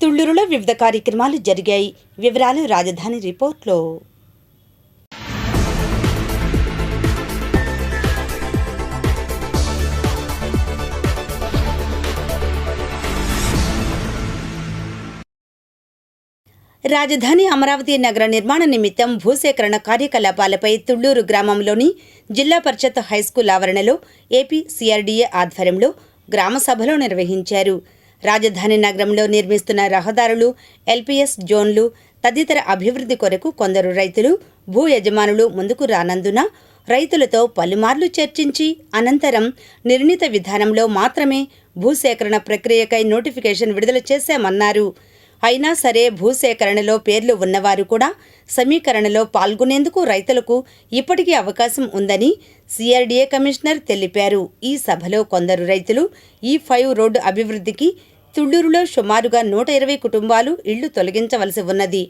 తుళ్లూరులో వివిధ కార్యక్రమాలు జరిగాయి. వివరాలు రాజధాని రిపోర్ట్లో. రాజధాని అమరావతి నగర నిర్మాణ నిమిత్తం భూసేకరణ కార్యకలాపాలపై తుళ్లూరు గ్రామంలోని జిల్లా పరిషత్ హైస్కూల్ ఆవరణలో ఏపీ సిఆర్డీఏ ఆధ్వర్యంలో గ్రామ సభలు నిర్వహించారు. రాజధాని నగరంలో నిర్మిస్తున్న రహదారులు, ఎల్పీఎస్ జోన్లు తదితర అభివృద్ధి కొరకు కొందరు రైతులు, భూ యజమానులు ముందుకు రానందున రైతులతో పలుమార్లు చర్చించి అనంతరం నిర్ణీత విధానంలో మాత్రమే భూసేకరణ ప్రక్రియకై నోటిఫికేషన్ విడుదల చేశామన్నారు. అయినా సరే భూసేకరణలో పేర్లు ఉన్నవారు కూడా సమీకరణలో పాల్గొనేందుకు రైతులకు ఇప్పటికీ అవకాశం ఉందని సిఆర్డీఏ కమిషనర్ తెలిపారు. ఈ సభలో కొందరు రైతులు E5 రోడ్డు అభివృద్ధికి తుళ్లూరులో సుమారుగా 120 కుటుంబాలు ఇళ్లు తొలగించవలసి ఉన్నది.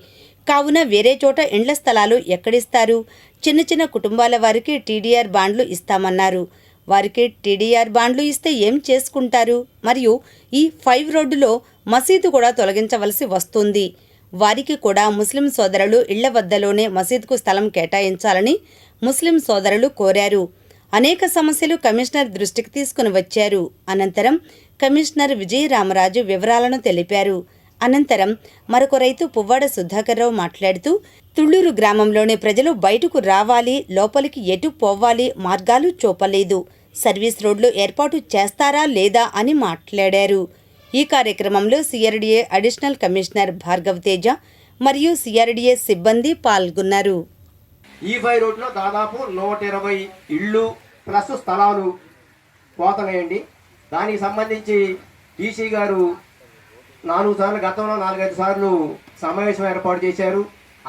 కావున వేరే చోట ఇండ్ల స్థలాలు ఎక్కడిస్తారు? చిన్న చిన్న కుటుంబాల వారికి టీడీఆర్ బాండ్లు ఇస్తామన్నారు. వారికి టీడీఆర్ బాండ్లు ఇస్తే ఏం చేసుకుంటారు? మరియు E5 రోడ్డులో మసీదు కూడా తొలగించవలసి వస్తుంది. వారికి కూడా ముస్లిం సోదరులు ఇళ్ల వద్దలోనే మసీదుకు స్థలం కేటాయించాలని ముస్లిం సోదరులు కోరారు. అనేక సమస్యలు కమిషనర్ దృష్టికి తీసుకుని వచ్చారు. అనంతరం కమిషనర్ విజయరామరాజు వివరాలను తెలిపారు. అనంతరం మరొక రైతు పువ్వాడ సుధాకర్రావు మాట్లాడుతూ తుళ్లూరు గ్రామంలోని ప్రజలు బయటకు రావాలి, లోపలికి ఎటు పోవాలి మార్గాలు చూపలేదు. సర్వీస్ రోడ్లు ఏర్పాటు చేస్తారా లేదా అని మాట్లాడారు. ఈ కార్యక్రమంలో CRDA additional commissioner Bhargav Teja మరియు సిఆర్డీఏ సిబ్బంది పాల్గొన్నారు. E5 రోడ్లో దాదాపు 120 ఇళ్ళు ప్లస్ స్థలాలు పోతున్నాయండి. దానికి సంబంధించి టీసీ గారు 4 సార్లు గతంలో 4-5 సార్లు సమావేశం ఏర్పాటు చేశారు.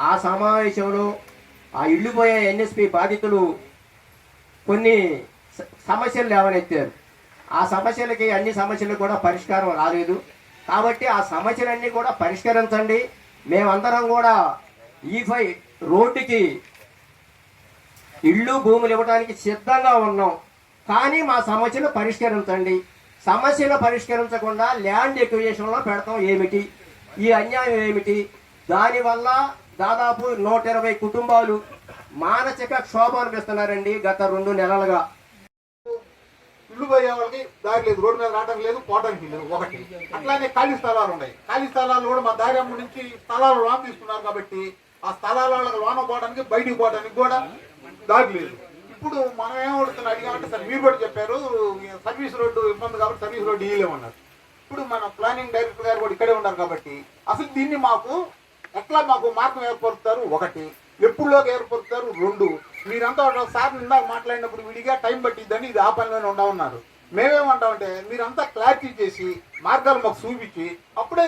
ఆ సమావేశంలో ఆ ఇళ్ళు పోయే ఎన్ఎస్పి బాధితులు కొన్ని సమస్యలు లేవనెత్తారు. ఆ సమస్యలకి అన్ని సమస్యలకు కూడా పరిష్కారం రాలేదు. కాబట్టి ఆ సమస్యలన్నీ కూడా పరిష్కరించండి. మేమందరం కూడా E5 రోడ్డుకి ఇళ్ళు భూములు ఇవ్వడానికి సిద్ధంగా ఉన్నాం. కానీ మా సమస్యలు పరిష్కరించండి. సమస్యలు పరిష్కరించకుండా ల్యాండ్ ఎక్విజిషన్లో పెడతాం ఏమిటి? ఈ అన్యాయం ఏమిటి? దానివల్ల దాదాపు 120 కుటుంబాలు మానసిక క్షోభ అనిపిస్తున్నారండి గత 2 నెలలుగా. ఇల్లు పోయే వాళ్ళకి దారి లేదు, రోడ్డు మీద రావడానికి లేదు, పోవడానికి లేదు. ఒకటి అట్లానే ఖాళీ స్థలాలు ఉన్నాయి. ఖాళీ స్థలాలు కూడా మా దారి అమ్మ నుంచి స్థలాలు లోన్ తీసుకున్నారు కాబట్టి ఆ స్థలాల వాళ్ళకి లోన పోవడానికి బయటికి పోవడానికి కూడా దారి లేదు. ఇప్పుడు మనం ఏమడుతున్నా అడిగామంటే సార్ మీరు కూడా చెప్పారు సర్వీస్ రోడ్డు ఇబ్బంది కాబట్టి సర్వీస్ రోడ్డు ఇయ్యలేమన్నారు. ఇప్పుడు మన ప్లానింగ్ డైరెక్టర్ గారు కూడా ఇక్కడే ఉన్నారు కాబట్టి అసలు దీన్ని మాకు ఎట్లా మార్గం ఏర్పరుస్తారు? ఒకటి ఎప్పుడులోకి ఏర్పరుస్తారు? 2 మీరంతా సార్ ఇందాక మాట్లాడినప్పుడు విడిగా టైం పట్టిద్దని ఇది ఆ పనిలోనే ఉండమన్నారు. మేమేమంటామంటే మీరంతా క్లారిటీ చేసి మార్గాలు మాకు చూపించి అప్పుడే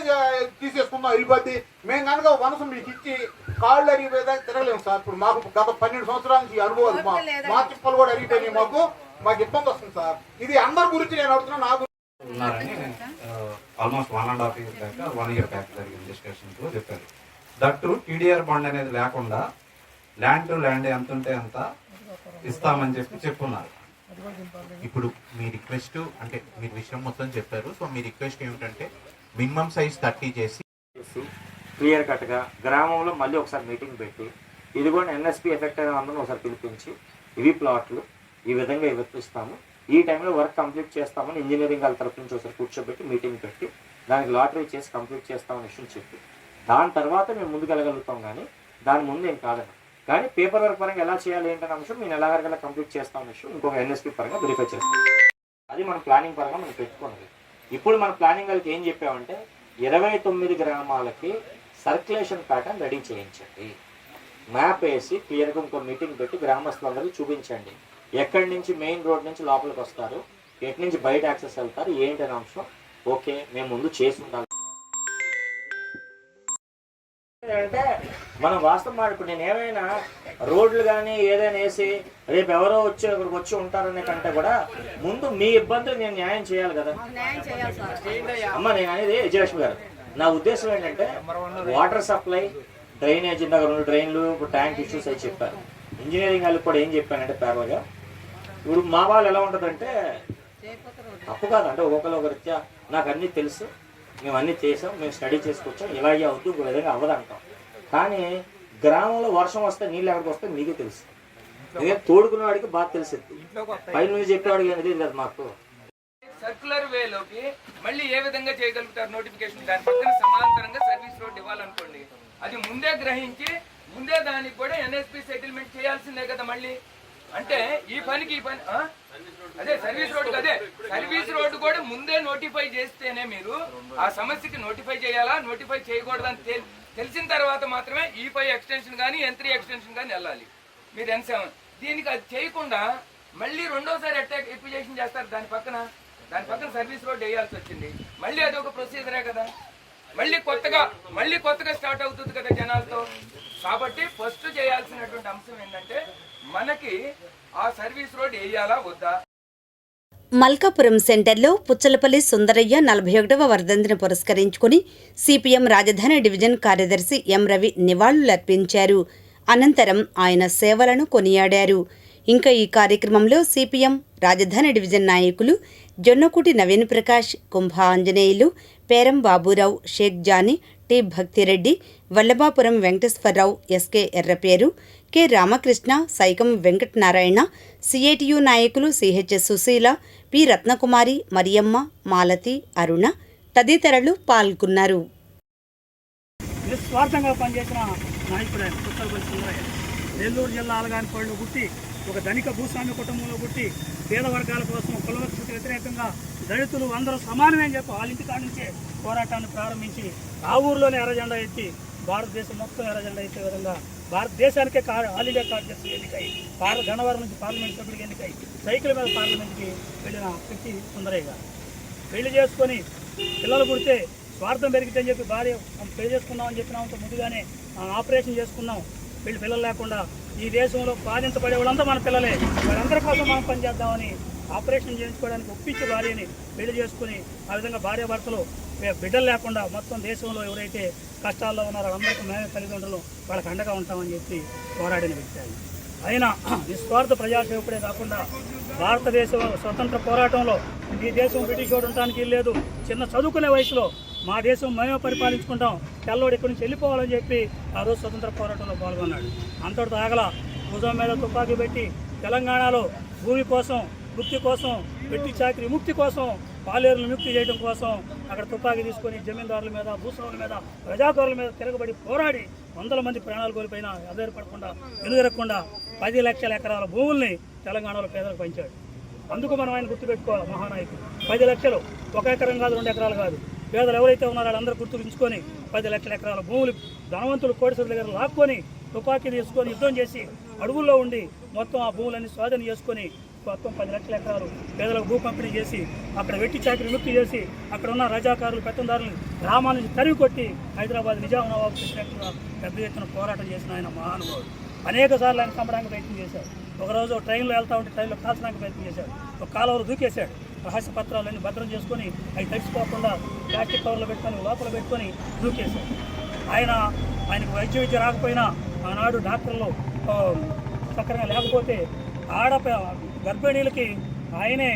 తీసేసుకుందాం వెళ్ళిపోద్ది. మేము కనుక మనసు మీకు ఇచ్చి కాళ్ళు అరిగిపోయేదాకా తిరగలేము సార్. ఇప్పుడు మాకు గత 12 సంవత్సరాల నుంచి అనుభవాలు మా తిప్పలు కూడా అరిగిపోయినాయి. మాకు ఇబ్బంది వస్తుంది సార్. ఇది అందరి గురించి నేను అడుగుతున్నా. నాకు ఉన్నారని almost 1.5 years back 1 year back జరిగిన డిస్కషన్లో చెప్పారు. దట్టు టీడీఆర్ బాండ్ అనేది లేకుండా ల్యాండ్ టు ల్యాండ్ ఎంత ఉంటే అంత ఇస్తామని చెప్పున్నారు. ఇప్పుడు మీ రిక్వెస్ట్ అంటే మీరు విషయం మొత్తం చెప్పారు. సో మీ రిక్వెస్ట్ ఏమిటంటే మినిమం సైజ్ 30 చేసి క్లియర్ కట్గా గ్రామంలో మళ్ళీ ఒకసారి మీటింగ్ పెట్టి ఇది కూడా ఎన్ఎస్పి ఎఫెక్ట్ అయిన అందరూ ఒకసారి పిలిపించి ఇవి ప్లాట్లు ఈ విధంగా ఇస్తాము, ఈ టైంలో వర్క్ కంప్లీట్ చేస్తామని ఇంజనీరింగ్ వాళ్ళ తరఫు నుంచి ఒకసారి కూర్చోబెట్టి మీటింగ్ పెట్టి దానికి లాటరీ చేసి కంప్లీట్ చేస్తామని విషయం చెప్పి దాని తర్వాత మేము ముందుకెళ్ళగలుగుతాం. కానీ దాని ముందు ఏం కాదని కానీ పేపర్ వర్క్ పరంగా ఎలా చేయాలి ఏంటనే అంశం మేము ఎలాగలా కంప్లీట్ చేస్తామనే విషయం ఇంకొక ఎన్ఎస్పి పరంగా వెరిఫై చేస్తాం. అది మన ప్లానింగ్ పరంగా మనం పెట్టుకున్నది. ఇప్పుడు మన ప్లానింగ్ వాళ్ళకి ఏం చెప్పామంటే 29 గ్రామాలకి సర్క్యులేషన్ ప్యాటర్న్ రెడీ చేయించండి, మ్యాప్ వేసి క్లియర్గా ఇంకో మీటింగ్ పెట్టి గ్రామస్తులందరికీ చూపించండి. ఎక్కడి నుంచి మెయిన్ రోడ్ నుంచి లోపలికి వస్తారు, ఎక్కడి నుంచి బయట యాక్సెస్ వెళ్తారు ఏంటనే అంశం ఓకే మేము ముందు చేసి ఉండాలి. అంటే మనం వాస్తవం ఇప్పుడు నేను ఏమైనా రోడ్లు కానీ ఏదైనా వేసి రేపు ఎవరో వచ్చి ఇక్కడికి వచ్చి ఉంటారనే కంటే కూడా ముందు మీ ఇబ్బందులు నేను న్యాయం చేయాలి కదా అమ్మ. నేను అనేది విజయలక్ష్మి గారు, నా ఉద్దేశం ఏంటంటే వాటర్ సప్లై, డ్రైనేజ్, ఇందాక 2 డ్రైన్లు, ట్యాంక్ ఇష్యూస్ అవి చెప్పారు. ఇంజనీరింగ్ వాళ్ళకి కూడా ఏం చెప్పానంటే ప్యారల్గా ఇప్పుడు మా వాళ్ళు ఎలా ఉంటుందంటే తప్పు కాదు అంటే ఒకరిలో రీత్యా నాకు అన్నీ తెలుసు, మేము అన్నీ చేసాం, మేము స్టడీ చేసుకొచ్చాం, ఇలాగే అవుతూ ఇంకో విధంగా అవ్వదంటాం. కానీ గ్రామంలో వర్షం వస్తే నీళ్ళు ఎక్కడికి వస్తే మీకే తెలుసు. ఎందుకంటే తోడుకునేవాడికి బాగా తెలిసింది, పైన నుంచి చెప్పేవాడికి ఏం తెలియదు కదా మాకు. సర్క్యులర్ వేలోకి మళ్ళీ ఏ విధంగా చేయగలుగుతారు నోటిఫికేషన్? దాని పక్కన సమాంతరంగా సర్వీస్ రోడ్ ఇవ్వాలనుకోండి, అది ముందే గ్రహించి ముందే దానికి కూడా ఎన్ఎస్పి సెటిల్మెంట్ చేయాల్సిందే కదా మళ్ళీ. అంటే ఈ పనికి ఈ పని అదే సర్వీస్ రోడ్, అదే సర్వీస్ రోడ్డు కూడా ముందే నోటిఫై చేస్తేనే మీరు ఆ సమస్యకి నోటిఫై చేయాలా, నోటిఫై చేయకూడదని తెలిసిన తర్వాత మాత్రమే E5 ఎక్స్టెన్షన్ కానీ N3 ఎక్స్టెన్షన్ కానీ వెళ్ళాలి. మీరు N7 దీనికి అది చేయకుండా మళ్ళీ రెండోసారి అటాక్ ఎప్లికేషన్ చేస్తారు. దాని పక్కన సర్వీస్ రోడ్ వేయాల్సి వచ్చింది. మళ్ళీ అది ఒక ప్రొసీజరే కదా, మళ్ళీ కొత్తగా స్టార్ట్ అవుతుంది కదా జనాలతో. కాబట్టి ఫస్ట్ చేయాల్సినటువంటి అంశం ఏంటంటే మనకి ఆ సర్వీస్ రోడ్ వేయాలా వద్దా. మల్కాపురం సెంటర్లో పుచ్చలపల్లి సుందరయ్య 41వ వర్ధంతిని పురస్కరించుకుని సిపిఎం రాజధాని డివిజన్ కార్యదర్శి ఎం రవి నివాళులర్పించారు. అనంతరం ఆయన సేవలను కొనియాడారు. ఇంకా ఈ కార్యక్రమంలో సిపిఎం రాజధాని డివిజన్ నాయకులు Jonnakuti Naveen Prakash, Kumbha Anjaneyulu, Peram Baburao, Shaik Jani, T Bhaktireddy, Vallabhapuram Venkateswararao, SK Errapeeru, K Ramakrishna, Saikam Venkatanarayana, CITU నాయకులు సిహెచ్ సుశీల, పి రత్నకుమారి, మరియమ్మ, మాలతి, అరుణ తదితరులు పాల్గొన్నారు. నిస్వార్థంగా పనిచేసిన నాయకుడు ఆయన పుచ్చలపల్లి సుందరయ్య. నెల్లూరు జిల్లా ఆలగానిపాడులో పుట్టి ఒక ధనిక భూస్వామి కుటుంబంలో పుట్టి పేద వర్గాల కోసం కులవృత్తికి వ్యతిరేకంగా దళితులు అందరూ సమానమే అని చెప్పి వాళ్ళ ఇంటి కాడి నుంచే పోరాటాన్ని ప్రారంభించి ఆ ఊరిలోనే ఎర్రజెండా ఎత్తి భారతదేశం మొత్తం ఎర్రజెండా ఎత్తే విధంగా భారతదేశానికే ఆల్ ఇండియా కార్యదర్శి ఎన్నికై గన్నవరం నుంచి పార్లమెంట్ సభ్యుడికి ఎన్నికై సైకిల్ మీద పార్లమెంట్కి వెళ్ళిన వ్యక్తి సుందరయ్య గారు. పెళ్లి చేసుకొని పిల్లలు పుడితే స్వార్థం పెరిగితే అని చెప్పి భార్య పెళ్లి చేసుకున్నామని చెప్పినామంటే ముందుగానే ఆపరేషన్ చేసుకున్నాం. పిల్లలు లేకుండా ఈ దేశంలో బాధించబడే వాళ్ళంతా మన పిల్లలే, వాళ్ళందరి కోసం మనం పనిచేద్దామని ఆపరేషన్ చేయించుకోవడానికి ఒప్పించి భార్యని పెళ్లి చేసుకుని ఆ విధంగా భార్యాభర్తలు బిడ్డలు లేకుండా మొత్తం దేశంలో ఎవరైతే కష్టాల్లో ఉన్నారో వాళ్ళందరికీ మేమే తల్లిదండ్రులు వాళ్ళకి అండగా ఉంటామని చెప్పి పోరాడిన వ్యక్తి ఆయన. అయినా నిస్వార్థ ప్రజాసేవకుడే కాకుండా భారతదేశం స్వతంత్ర పోరాటంలో ఈ దేశం బ్రిటిష్ వాడు ఉండటానికి లేదు, చిన్న చదువుకునే వయసులో మా దేశం మేమే పరిపాలించుకుంటాం, తెల్లోడు ఇక్కడి నుంచి వెళ్ళిపోవాలని చెప్పి ఆ రోజు స్వతంత్ర పోరాటంలో పాల్గొన్నాడు. అంతటితో ఆగల భుజం మీద తుపాకీ పెట్టి తెలంగాణలో భూమి కోసం, ముక్తి కోసం, వెట్టి చాకరీ ముక్తి కోసం, పాలేరులు ముక్తి చేయడం కోసం అక్కడ తుపాకీ తీసుకొని జమీందారుల మీద, భూస్వాముల మీద, ప్రజాకారుల మీద తిరగబడి పోరాడి వందల మంది ప్రాణాలు కోల్పోయినా ఆధారపడకుండా వెనుదిరగకుండా 10 లక్షల ఎకరాల భూముల్ని తెలంగాణలో పేదలకు పంచాడు. అందుకు మనం ఆయన గుర్తుపెట్టుకోవాలి. మహానాయకుడు 10 లక్షలు, 1 ఎకరం కాదు, 2 ఎకరాలు కాదు, పేదలు ఎవరైతే ఉన్నారో వాళ్ళందరూ గుర్తుపించుకొని 10 లక్షల ఎకరాల భూములు ధనవంతులు కోడిసెల దగ్గర లాక్కొని తుపాకీ తీసుకొని యుద్ధం చేసి అడవుల్లో ఉండి మొత్తం ఆ భూములన్నీ స్వాధీనం చేసుకొని మొత్తం 10 లక్షల ఎకరాలు పేదలకు భూ పంపిణీ చేసి అక్కడ వెట్టి చాకరీ ముక్తి చేసి అక్కడ ఉన్న రజాకారులు, పెత్తందారులను గ్రామాల నుంచి తరివి కొట్టి హైదరాబాద్ నిజాం నవాబు వ్యతిరేకంగా పెద్ద ఎత్తున పోరాటం చేసిన ఆయన మహానుభావుడు. అనేక సార్లు ఆయన చంపడానికి ప్రయత్నం చేశాడు. ఒకరోజు ట్రైన్లో వెళ్తూ ఉంటే ట్రైన్లో కాల్చడానికి ప్రయత్నం చేశాడు. ఒక కాలువలు దూకేశాడు. రహస్య పత్రాలన్నీ భద్రం చేసుకొని అవి తడిసిపోకుండా ప్లాస్టిక్ కవర్లో పెట్టుకొని లోపల పెట్టుకొని దూకేశాడు. ఆయనకు వైద్య విద్య రాకపోయినా ఆనాడు డాక్టర్లు చక్కగా లేకపోతే గర్భిణీలకి ఆయనే